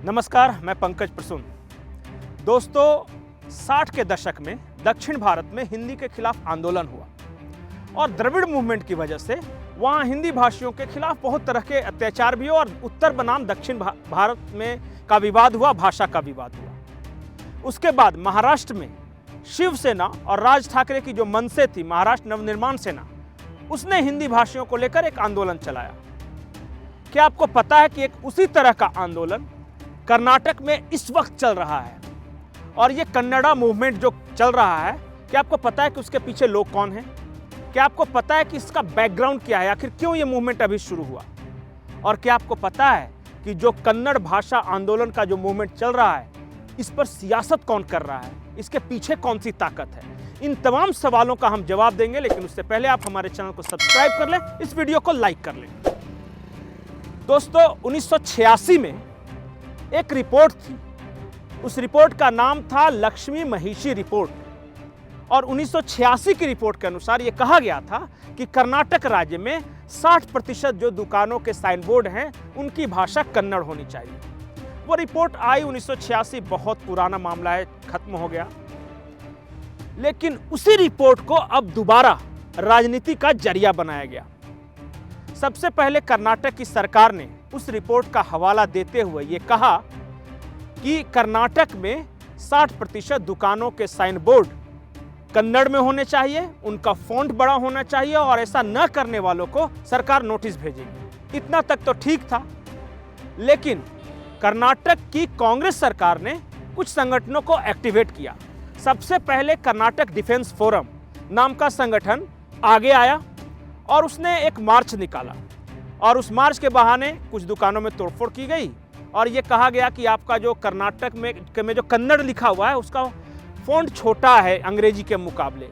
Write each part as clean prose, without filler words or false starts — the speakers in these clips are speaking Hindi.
नमस्कार, मैं पंकज प्रसून। दोस्तों, 60 के दशक में दक्षिण भारत में हिंदी के खिलाफ आंदोलन हुआ और द्रविड़ मूवमेंट की वजह से वहाँ हिंदी भाषियों के खिलाफ बहुत तरह के अत्याचार भी हुआ और उत्तर बनाम दक्षिण भारत में का विवाद हुआ, भाषा का विवाद हुआ। उसके बाद महाराष्ट्र में शिवसेना और राज ठाकरे की जो मनसे थी, महाराष्ट्र नवनिर्माण सेना, उसने हिंदी भाषियों को लेकर एक आंदोलन चलाया। क्या आपको पता है कि एक उसी तरह का आंदोलन कर्नाटक में इस वक्त चल रहा है? और ये कन्नड़ा मूवमेंट जो चल रहा है, क्या आपको पता है कि उसके पीछे लोग कौन हैं? क्या आपको पता है कि इसका बैकग्राउंड क्या है, आखिर क्यों ये मूवमेंट अभी शुरू हुआ? और क्या आपको पता है कि जो कन्नड़ भाषा आंदोलन का जो मूवमेंट चल रहा है, इस पर सियासत कौन कर रहा है, इसके पीछे कौन सी ताकत है? इन तमाम सवालों का हम जवाब देंगे, लेकिन उससे पहले आप हमारे चैनल को सब्सक्राइब कर लें, इस वीडियो को लाइक कर लें। दोस्तों, 1986 में एक रिपोर्ट थी। उस रिपोर्ट का नाम था लक्ष्मी महिषी रिपोर्ट और 1986 की रिपोर्ट के अनुसार यह कहा गया था कि कर्नाटक राज्य में 60% जो दुकानों के साइन बोर्ड हैं, उनकी भाषा कन्नड़ होनी चाहिए। वो रिपोर्ट आई 1986, बहुत पुराना मामला है, खत्म हो गया। लेकिन उसी रिपोर्ट को अब दोबारा राजनीति का जरिया बनाया गया। सबसे पहले कर्नाटक की सरकार ने उस रिपोर्ट का हवाला देते हुए ये कहा कि कर्नाटक में 60% दुकानों के साइन बोर्ड कन्नड़ में होने चाहिए, उनका फॉन्ट बड़ा होना चाहिए और ऐसा न करने वालों को सरकार नोटिस भेजेगी। इतना तक तो ठीक था, लेकिन कर्नाटक की कांग्रेस सरकार ने कुछ संगठनों को एक्टिवेट किया। सबसे पहले कर्नाटक डिफेंस फोरम नाम का संगठन आगे आया और उसने एक मार्च निकाला और उस मार्च के बहाने कुछ दुकानों में तोड़फोड़ की गई और ये कहा गया कि आपका जो कर्नाटक में जो कन्नड़ लिखा हुआ है, उसका फॉन्ट छोटा है अंग्रेजी के मुकाबले,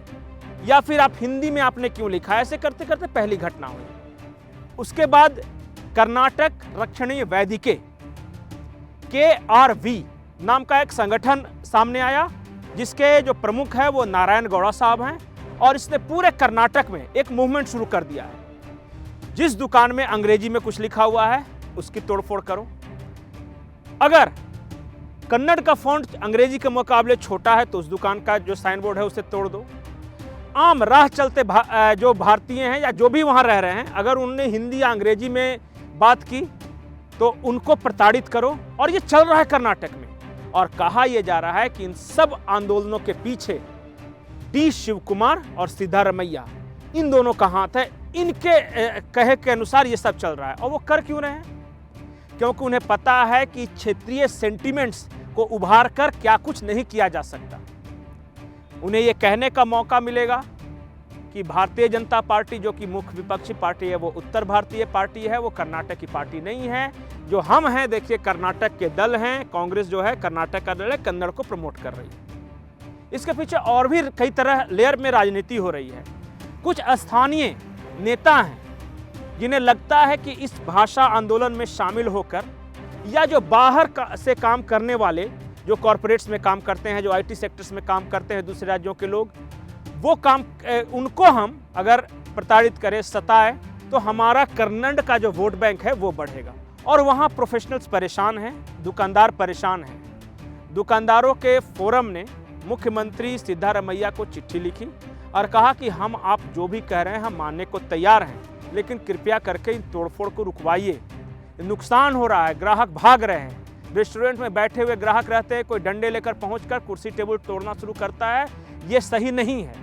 या फिर आप हिंदी में आपने क्यों लिखा है। ऐसे करते करते पहली घटना हुई। उसके बाद कर्नाटक रक्षणीय वैदिके KRV नाम का एक संगठन सामने आया, जिसके जो प्रमुख है वो नारायण गौड़ा साहब हैं और इसने पूरे कर्नाटक में एक मूवमेंट शुरू कर दिया है। जिस दुकान में अंग्रेजी में कुछ लिखा हुआ है, उसकी तोड़फोड़ करो। अगर कन्नड़ का फॉन्ट अंग्रेजी के मुकाबले छोटा है तो उस दुकान का जो साइन बोर्ड है उसे तोड़ दो। आम राह चलते जो भारतीय हैं या जो भी वहां रह रहे हैं, अगर उन्होंने हिंदी या अंग्रेजी में बात की तो उनको प्रताड़ित करो। और ये चल रहा है कर्नाटक में। और कहा यह जा रहा है कि इन सब आंदोलनों के पीछे डी शिवकुमार और सिद्धारमैया, इन दोनों का हाथ है। इनके कहे के अनुसार ये सब चल रहा है। और वो कर क्यों रहे हैं? क्योंकि उन्हें पता है कि क्षेत्रीय सेंटिमेंट्स को उभार कर क्या कुछ नहीं किया जा सकता। उन्हें यह कहने का मौका मिलेगा कि भारतीय जनता पार्टी, जो कि मुख्य विपक्षी पार्टी है, वो उत्तर भारतीय पार्टी है, वो कर्नाटक की पार्टी नहीं है। जो हम हैं, देखिए, कर्नाटक के दल हैं। कांग्रेस जो है कर्नाटक का दल है, कन्नड़ को प्रमोट कर रही है। इसके पीछे और भी कई तरह लेयर में राजनीति हो रही है। कुछ स्थानीय नेता हैं जिन्हें लगता है कि इस भाषा आंदोलन में शामिल होकर, या जो बाहर से काम करने वाले, जो कॉरपोरेट्स में काम करते हैं, जो IT सेक्टर्स में काम करते हैं, दूसरे राज्यों के लोग, वो काम उनको हम अगर प्रताड़ित करें, सताएं, तो हमारा कन्नड़ का जो वोट बैंक है वो बढ़ेगा। और वहाँ प्रोफेशनल्स परेशान हैं, दुकानदार परेशान हैं। दुकानदारों के फोरम ने मुख्यमंत्री सिद्धारमैया को चिट्ठी लिखी और कहा कि हम आप जो भी कह रहे हैं हम मानने को तैयार हैं, लेकिन कृपया करके इन तोड़फोड़ को रुकवाइए। नुकसान हो रहा है, ग्राहक भाग रहे हैं। रेस्टोरेंट में बैठे हुए ग्राहक रहते हैं, कोई डंडे लेकर पहुंचकर कुर्सी टेबल तोड़ना शुरू करता है। ये सही नहीं है।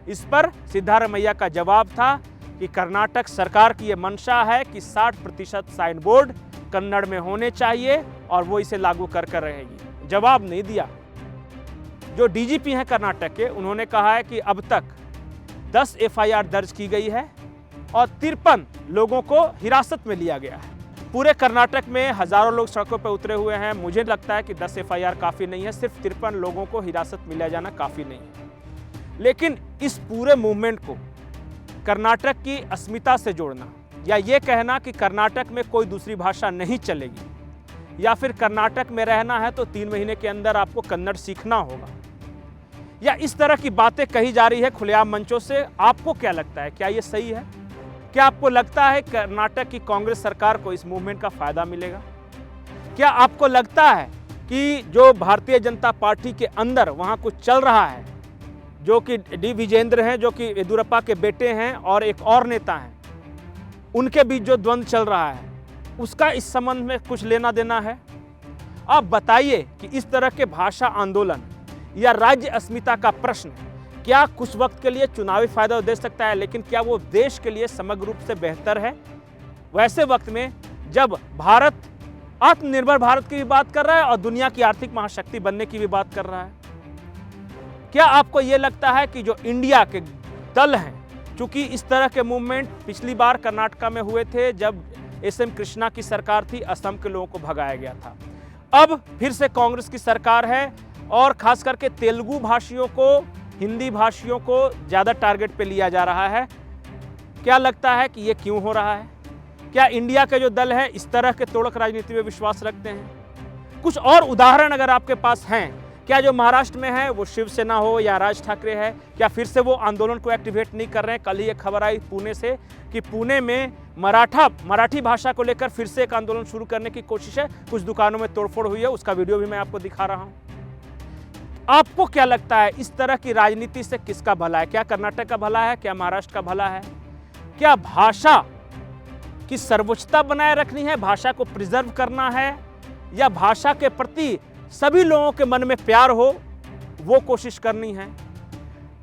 इस पर सिद्धारमैया का जवाब था कि कर्नाटक सरकार की यह मंशा है कि 60% साइन बोर्ड कन्नड़ में होने चाहिए और वो इसे लागू कर रहेगी। जवाब नहीं दिया। जो DGP हैं कर्नाटक के, उन्होंने कहा है कि अब तक 10 FIR दर्ज की गई है और 53 लोगों को हिरासत में लिया गया है। पूरे कर्नाटक में हजारों लोग सड़कों पर उतरे हुए हैं। मुझे लगता है कि 10 FIR काफ़ी नहीं है, सिर्फ 53 लोगों को हिरासत में लिया जाना काफ़ी नहीं है। लेकिन इस पूरे मूवमेंट को कर्नाटक की अस्मिता से जोड़ना, या ये कहना कि कर्नाटक में कोई दूसरी भाषा नहीं चलेगी, या फिर कर्नाटक में रहना है तो 3 महीने के अंदर आपको कन्नड़ सीखना होगा, या इस तरह की बातें कही जा रही है खुलेआम मंचों से, आपको क्या लगता है? क्या ये सही है? क्या आपको लगता है कर्नाटक की कांग्रेस सरकार को इस मूवमेंट का फायदा मिलेगा? क्या आपको लगता है कि जो भारतीय जनता पार्टी के अंदर वहाँ कुछ चल रहा है, जो कि डी विजेंद्र हैं, जो कि येदियुरप्पा के बेटे हैं और एक और नेता हैं, उनके बीच जो द्वंद्व चल रहा है उसका इस संबंध में कुछ लेना देना है? आप बताइए कि इस तरह के भाषा आंदोलन या राज्य अस्मिता का प्रश्न क्या कुछ वक्त के लिए चुनावी फायदा दे सकता है, लेकिन क्या वो देश के लिए समग्र रूप से बेहतर है? वैसे वक्त में जब भारत आत्मनिर्भर भारत की भी बात कर रहा है और दुनिया की आर्थिक महाशक्ति बनने की भी बात कर रहा है, क्या आपको यह लगता है कि जो इंडिया के दल हैं, चूंकि इस तरह के मूवमेंट पिछली बार कर्नाटका में हुए थे जब एस.एम. कृष्णा की सरकार थी, असम के लोगों को भगाया गया था, अब फिर से कांग्रेस की सरकार है और खास करके तेलुगु भाषियों को, हिंदी भाषियों को ज़्यादा टारगेट पे लिया जा रहा है। क्या लगता है कि ये क्यों हो रहा है? क्या इंडिया के जो दल है इस तरह के तोड़क राजनीति में विश्वास रखते हैं? कुछ और उदाहरण अगर आपके पास हैं, क्या जो महाराष्ट्र में है वो शिवसेना हो या राज ठाकरे है, क्या फिर से वो आंदोलन को एक्टिवेट नहीं कर रहे हैं? कल ही एक खबर आई पुणे से कि पुणे में मराठी भाषा को लेकर फिर से एक आंदोलन शुरू करने की कोशिश है, कुछ दुकानों में तोड़फोड़ हुई है, उसका वीडियो भी मैं आपको दिखा रहा हूं। आपको क्या लगता है इस तरह की राजनीति से किसका भला है? क्या कर्नाटक का भला है? क्या महाराष्ट्र का भला है? क्या भाषा की सर्वोच्चता बनाए रखनी है, भाषा को प्रिजर्व करना है, या भाषा के प्रति सभी लोगों के मन में प्यार हो वो कोशिश करनी है?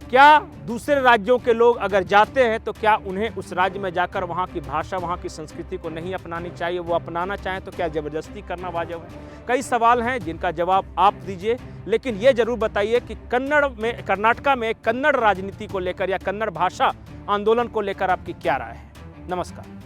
क्या दूसरे राज्यों के लोग अगर जाते हैं तो क्या उन्हें उस राज्य में जाकर वहाँ की भाषा, वहाँ की संस्कृति को नहीं अपनानी चाहिए? वो अपनाना चाहें तो क्या जबरदस्ती करना वाजिब है? कई सवाल हैं जिनका जवाब आप दीजिए, लेकिन ये जरूर बताइए कि कर्नाटका में कन्नड़ राजनीति को लेकर या कन्नड़ भाषा आंदोलन को लेकर आपकी क्या राय है? नमस्कार।